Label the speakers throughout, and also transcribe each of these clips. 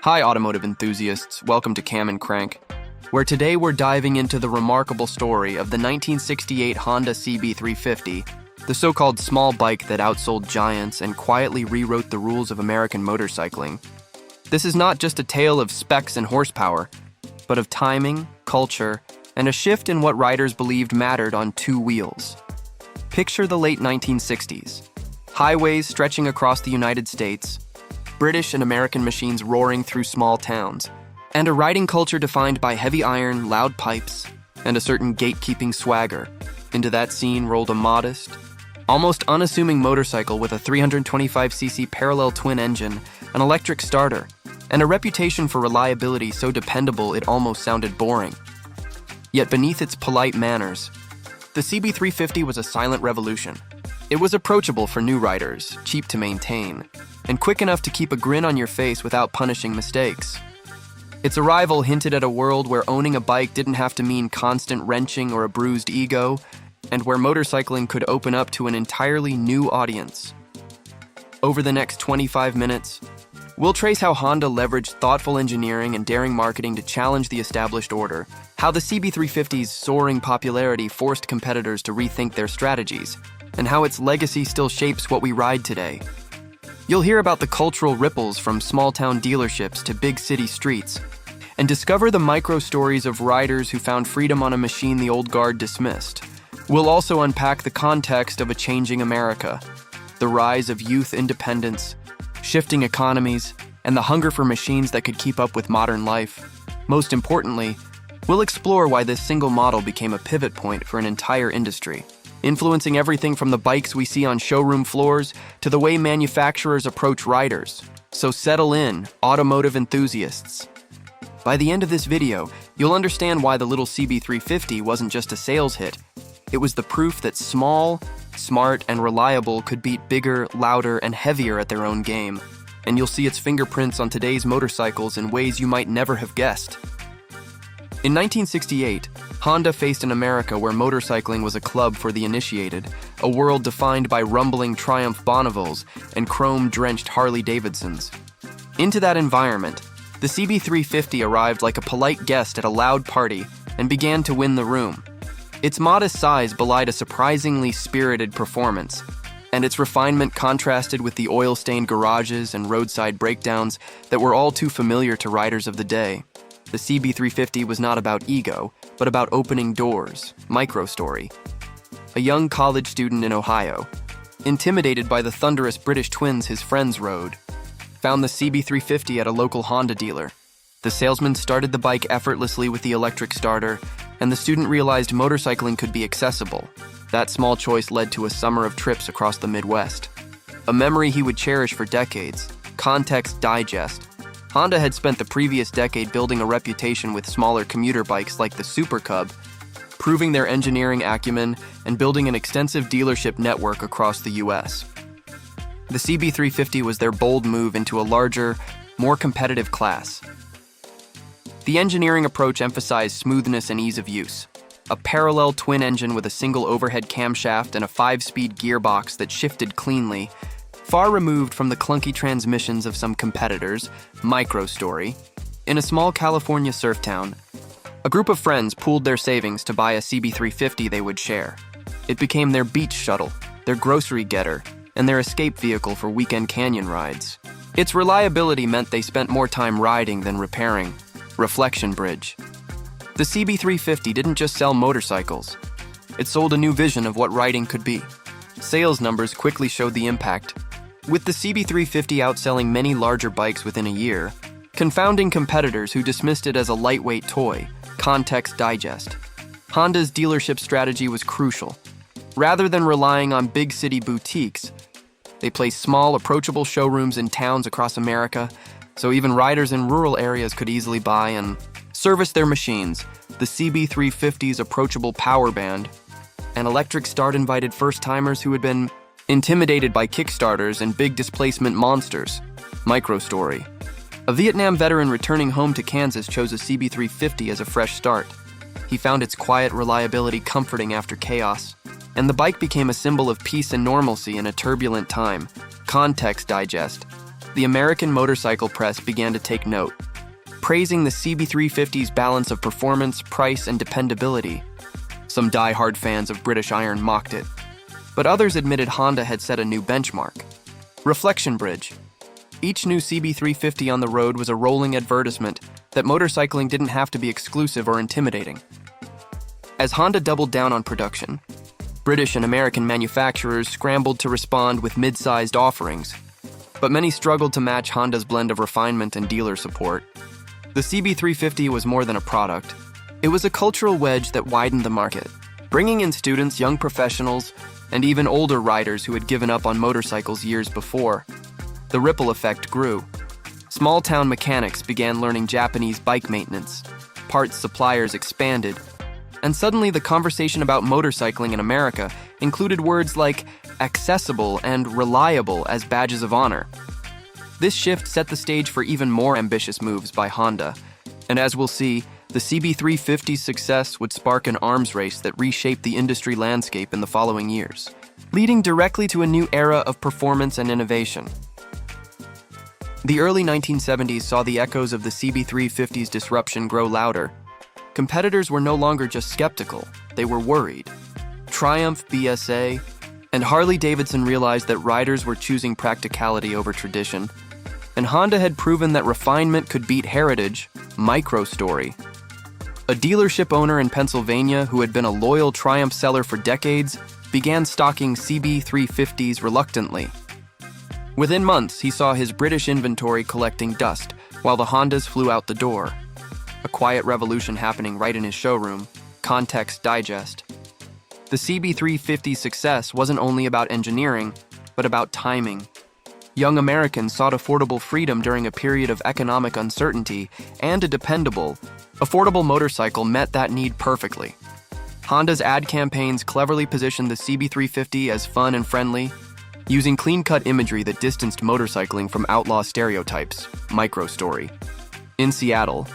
Speaker 1: Hi automotive enthusiasts, welcome to Cam and Crank, where today we're diving into the remarkable story of the 1968 Honda CB350, the so-called small bike that outsold giants and quietly rewrote the rules of American motorcycling. This is not just a tale of specs and horsepower, but of timing, culture, and a shift in what riders believed mattered on two wheels. Picture the late 1960s. Highways stretching across the United States, British and American machines roaring through small towns, and a riding culture defined by heavy iron, loud pipes, and a certain gatekeeping swagger. Into that scene rolled a modest, almost unassuming motorcycle with a 325cc parallel twin engine, an electric starter, and a reputation for reliability so dependable it almost sounded boring. Yet beneath its polite manners, the CB350 was a silent revolution. It was approachable for new riders, cheap to maintain, and quick enough to keep a grin on your face without punishing mistakes. Its arrival hinted at a world where owning a bike didn't have to mean constant wrenching or a bruised ego, and where motorcycling could open up to an entirely new audience. Over the next 25 minutes, we'll trace how Honda leveraged thoughtful engineering and daring marketing to challenge the established order, how the CB350's soaring popularity forced competitors to rethink their strategies, and how its legacy still shapes what we ride today. You'll hear about the cultural ripples from small-town dealerships to big city streets, and discover the micro-stories of riders who found freedom on a machine the old guard dismissed. We'll also unpack the context of a changing America, the rise of youth independence, shifting economies, and the hunger for machines that could keep up with modern life. Most importantly, we'll explore why this single model became a pivot point for an entire industry, influencing everything from the bikes we see on showroom floors to the way manufacturers approach riders. So settle in, automotive enthusiasts. By the end of this video, you'll understand why the little CB350 wasn't just a sales hit. It was the proof that small, smart, and reliable could beat bigger, louder, and heavier at their own game. And you'll see its fingerprints on today's motorcycles in ways you might never have guessed. In 1968, Honda faced an America where motorcycling was a club for the initiated, a world defined by rumbling Triumph Bonnevilles and chrome-drenched Harley-Davidsons. Into that environment, the CB350 arrived like a polite guest at a loud party and began to win the room. Its modest size belied a surprisingly spirited performance, and its refinement contrasted with the oil-stained garages and roadside breakdowns that were all too familiar to riders of the day. The CB350 was not about ego, but about opening doors. Micro-story. A young college student in Ohio, intimidated by the thunderous British twins his friends rode, found the CB350 at a local Honda dealer. The salesman started the bike effortlessly with the electric starter, and the student realized motorcycling could be accessible. That small choice led to a summer of trips across the Midwest. A memory he would cherish for decades. Context digest. Honda had spent the previous decade building a reputation with smaller commuter bikes like the Super Cub, proving their engineering acumen and building an extensive dealership network across the US. The CB350 was their bold move into a larger, more competitive class. The engineering approach emphasized smoothness and ease of use. A parallel twin engine with a single overhead camshaft and a 5-speed gearbox that shifted cleanly, far removed from the clunky transmissions of some competitors. Micro-story. In a small California surf town, a group of friends pooled their savings to buy a CB350 they would share. It became their beach shuttle, their grocery getter, and their escape vehicle for weekend canyon rides. Its reliability meant they spent more time riding than repairing. Reflection bridge. The CB350 didn't just sell motorcycles. It sold a new vision of what riding could be. Sales numbers quickly showed the impact, with the CB350 outselling many larger bikes within a year, confounding competitors who dismissed it as a lightweight toy. Context digest. Honda's dealership strategy was crucial. Rather than relying on big city boutiques, they placed small, approachable showrooms in towns across America, so even riders in rural areas could easily buy and service their machines. The CB350's approachable power band, an electric start, invited first-timers who had been intimidated by Kickstarters and big displacement monsters. Micro-story. A Vietnam veteran returning home to Kansas chose a CB350 as a fresh start. He found its quiet reliability comforting after chaos, and the bike became a symbol of peace and normalcy in a turbulent time. Context digest. the American motorcycle press began to take note, praising the CB350's balance of performance, price, and dependability. Some die-hard fans of British Iron mocked it, but others admitted Honda had set a new benchmark. Reflection bridge. Each new CB350 on the road was a rolling advertisement that motorcycling didn't have to be exclusive or intimidating. As Honda doubled down on production, British and American manufacturers scrambled to respond with mid-sized offerings, but many struggled to match Honda's blend of refinement and dealer support. The CB350 was more than a product. It was a cultural wedge that widened the market, bringing in students, young professionals, and even older riders who had given up on motorcycles years before. The ripple effect grew. Small-town mechanics began learning Japanese bike maintenance, parts suppliers expanded, and suddenly the conversation about motorcycling in America included words like accessible and reliable as badges of honor. This shift set the stage for even more ambitious moves by Honda, and as we'll see, the CB350's success would spark an arms race that reshaped the industry landscape in the following years, leading directly to a new era of performance and innovation. The early 1970s saw the echoes of the CB350's disruption grow louder. Competitors were no longer just skeptical, they were worried. Triumph, BSA, and Harley-Davidson realized that riders were choosing practicality over tradition, and Honda had proven that refinement could beat heritage, micro-story. A dealership owner in Pennsylvania who had been a loyal Triumph seller for decades began stocking CB350s reluctantly. Within months, he saw his British inventory collecting dust, while the Hondas flew out the door. A quiet revolution happening right in his showroom. Context digest. The CB350's success wasn't only about engineering, but about timing. Young Americans sought affordable freedom during a period of economic uncertainty, and a dependable, affordable motorcycle met that need perfectly. Honda's ad campaigns cleverly positioned the CB350 as fun and friendly, using clean-cut imagery that distanced motorcycling from outlaw stereotypes. Micro-story. In Seattle,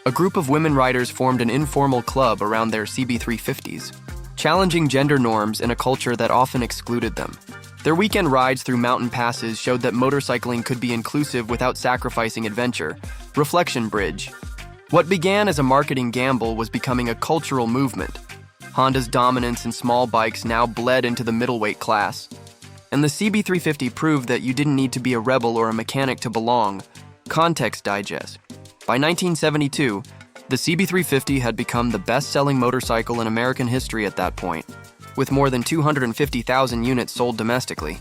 Speaker 1: a group of women riders formed an informal club around their CB350s, challenging gender norms in a culture that often excluded them. Their weekend rides through mountain passes showed that motorcycling could be inclusive without sacrificing adventure. Reflection bridge. What began as a marketing gamble was becoming a cultural movement. Honda's dominance in small bikes now bled into the middleweight class. And the CB350 proved that you didn't need to be a rebel or a mechanic to belong. Context digest. By 1972, the CB350 had become the best-selling motorcycle in American history at that point, with more than 250,000 units sold domestically.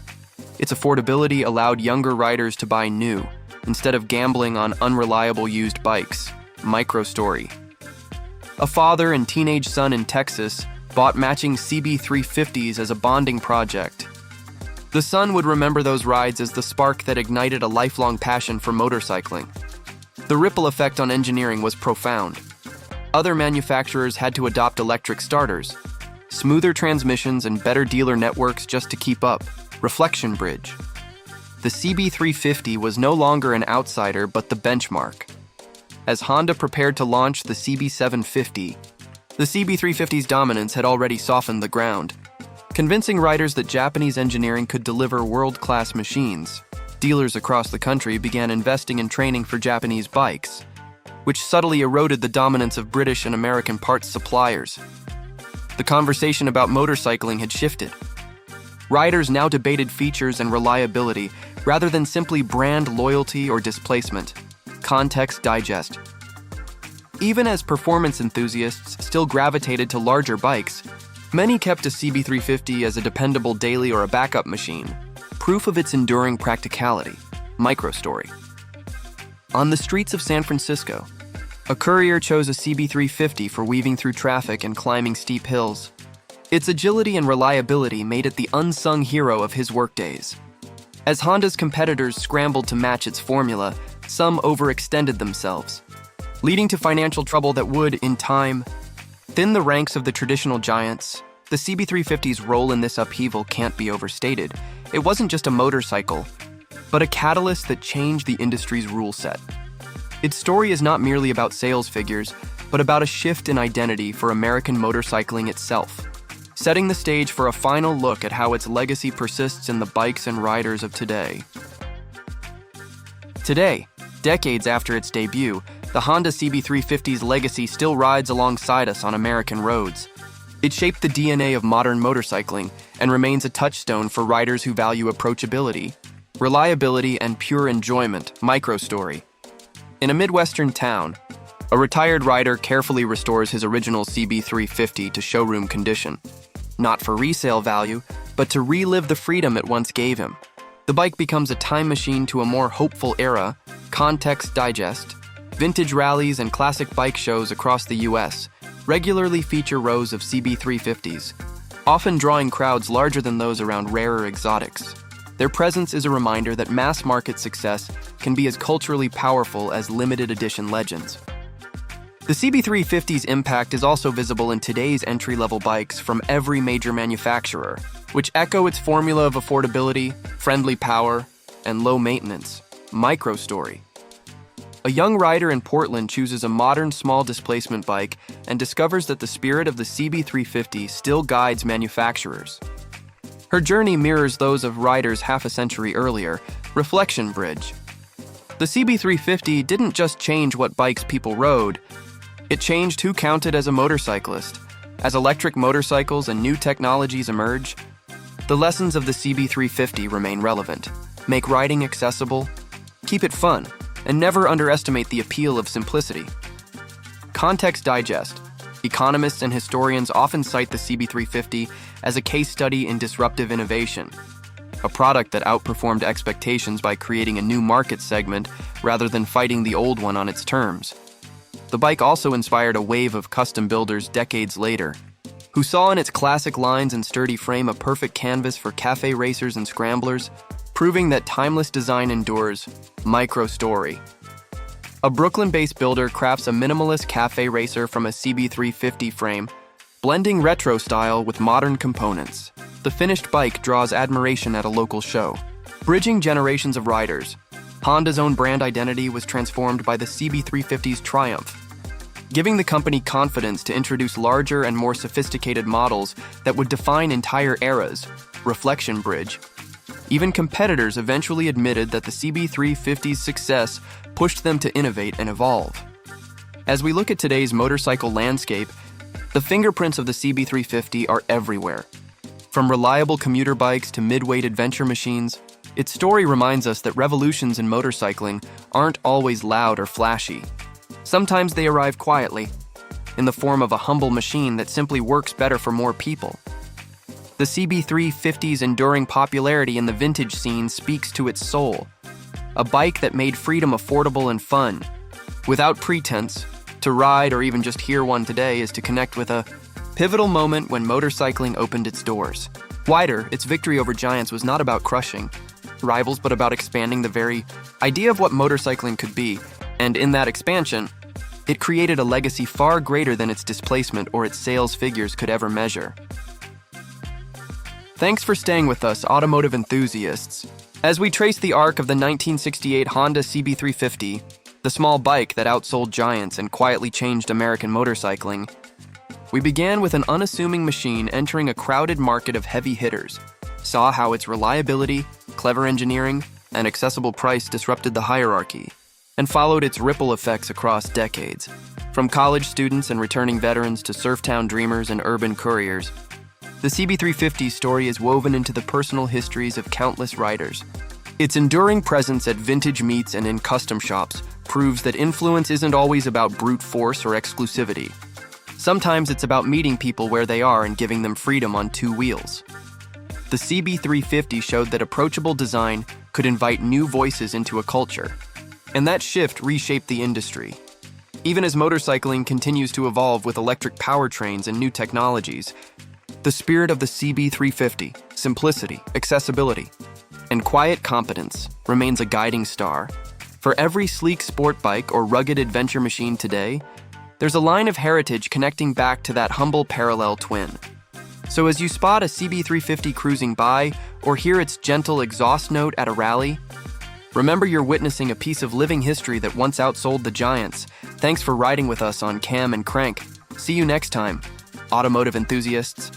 Speaker 1: Its affordability allowed younger riders to buy new, instead of gambling on unreliable used bikes. Micro-story. A father and teenage son in Texas bought matching CB350s as a bonding project. The son would remember those rides as the spark that ignited a lifelong passion for motorcycling. The ripple effect on engineering was profound. Other manufacturers had to adopt electric starters, smoother transmissions, and better dealer networks just to keep up. Reflection bridge. The CB350 was no longer an outsider but the benchmark. As Honda prepared to launch the CB750, the CB350's dominance had already softened the ground, convincing riders that Japanese engineering could deliver world-class machines. Dealers across the country began investing in training for Japanese bikes, which subtly eroded the dominance of British and American parts suppliers. The conversation about motorcycling had shifted. Riders now debated features and reliability rather than simply brand loyalty or displacement. Context digest. Even as performance enthusiasts still gravitated to larger bikes, many kept a CB350 as a dependable daily or a backup machine, proof of its enduring practicality. Micro-story. On the streets of San Francisco, a courier chose a CB350 for weaving through traffic and climbing steep hills. Its agility and reliability made it the unsung hero of his workdays. As Honda's competitors scrambled to match its formula, some overextended themselves, leading to financial trouble that would, in time, thin the ranks of the traditional giants. The CB350's role in this upheaval can't be overstated. It wasn't just a motorcycle, but a catalyst that changed the industry's rule set. Its story is not merely about sales figures, but about a shift in identity for American motorcycling itself, setting the stage for a final look at how its legacy persists in the bikes and riders of today. Today, decades after its debut, the Honda CB350's legacy still rides alongside us on American roads. It shaped the DNA of modern motorcycling and remains a touchstone for riders who value approachability, reliability, and pure enjoyment. Microstory. In a Midwestern town, a retired rider carefully restores his original CB350 to showroom condition, not for resale value, but to relive the freedom it once gave him. The bike becomes a time machine to a more hopeful era. Context Digest. Vintage rallies and classic bike shows across the U.S. regularly feature rows of CB350s, often drawing crowds larger than those around rarer exotics. Their presence is a reminder that mass-market success can be as culturally powerful as limited edition legends. The CB350's impact is also visible in today's entry-level bikes from every major manufacturer, which echo its formula of affordability, friendly power, and low maintenance. Microstory. A young rider in Portland chooses a modern small displacement bike and discovers that the spirit of the CB350 still guides manufacturers. Her journey mirrors those of riders half a century earlier. Reflection Bridge. The CB350 didn't just change what bikes people rode, it changed who counted as a motorcyclist. As electric motorcycles and new technologies emerge, the lessons of the CB350 remain relevant. Make riding accessible, keep it fun, and never underestimate the appeal of simplicity. Context Digest. Economists and historians often cite the CB350 as a case study in disruptive innovation, a product that outperformed expectations by creating a new market segment rather than fighting the old one on its terms. The bike also inspired a wave of custom builders decades later, who saw in its classic lines and sturdy frame a perfect canvas for cafe racers and scramblers, proving that timeless design endures. Microstory. A Brooklyn-based builder crafts a minimalist cafe racer from a CB350 frame, blending retro style with modern components. The finished bike draws admiration at a local show. Bridging generations of riders, Honda's own brand identity was transformed by the CB350's triumph, giving the company confidence to introduce larger and more sophisticated models that would define entire eras. Reflection Bridge. Even competitors eventually admitted that the CB350's success pushed them to innovate and evolve. As we look at today's motorcycle landscape, the fingerprints of the CB350 are everywhere. From reliable commuter bikes to mid-weight adventure machines, its story reminds us that revolutions in motorcycling aren't always loud or flashy. Sometimes they arrive quietly, in the form of a humble machine that simply works better for more people. The CB350's enduring popularity in the vintage scene speaks to its soul. A bike that made freedom affordable and fun. Without pretense, to ride or even just hear one today is to connect with a pivotal moment when motorcycling opened its doors. Wider, its victory over giants was not about crushing rivals, but about expanding the very idea of what motorcycling could be, and in that expansion, it created a legacy far greater than its displacement or its sales figures could ever measure. Thanks for staying with us, automotive enthusiasts. As we trace the arc of the 1968 Honda CB350, the small bike that outsold giants and quietly changed American motorcycling, we began with an unassuming machine entering a crowded market of heavy hitters, saw how its reliability, clever engineering, and accessible price disrupted the hierarchy, and followed its ripple effects across decades. From college students and returning veterans to surf-town dreamers and urban couriers, the CB350's story is woven into the personal histories of countless riders. Its enduring presence at vintage meets and in custom shops proves that influence isn't always about brute force or exclusivity. Sometimes it's about meeting people where they are and giving them freedom on two wheels. The CB350 showed that approachable design could invite new voices into a culture, and that shift reshaped the industry. Even as motorcycling continues to evolve with electric powertrains and new technologies, the spirit of the CB350, simplicity, accessibility, and quiet competence remains a guiding star. For every sleek sport bike or rugged adventure machine today, there's a line of heritage connecting back to that humble parallel twin. So as you spot a CB350 cruising by or hear its gentle exhaust note at a rally, remember you're witnessing a piece of living history that once outsold the giants. Thanks for riding with us on Cam and Crank. See you next time, automotive enthusiasts.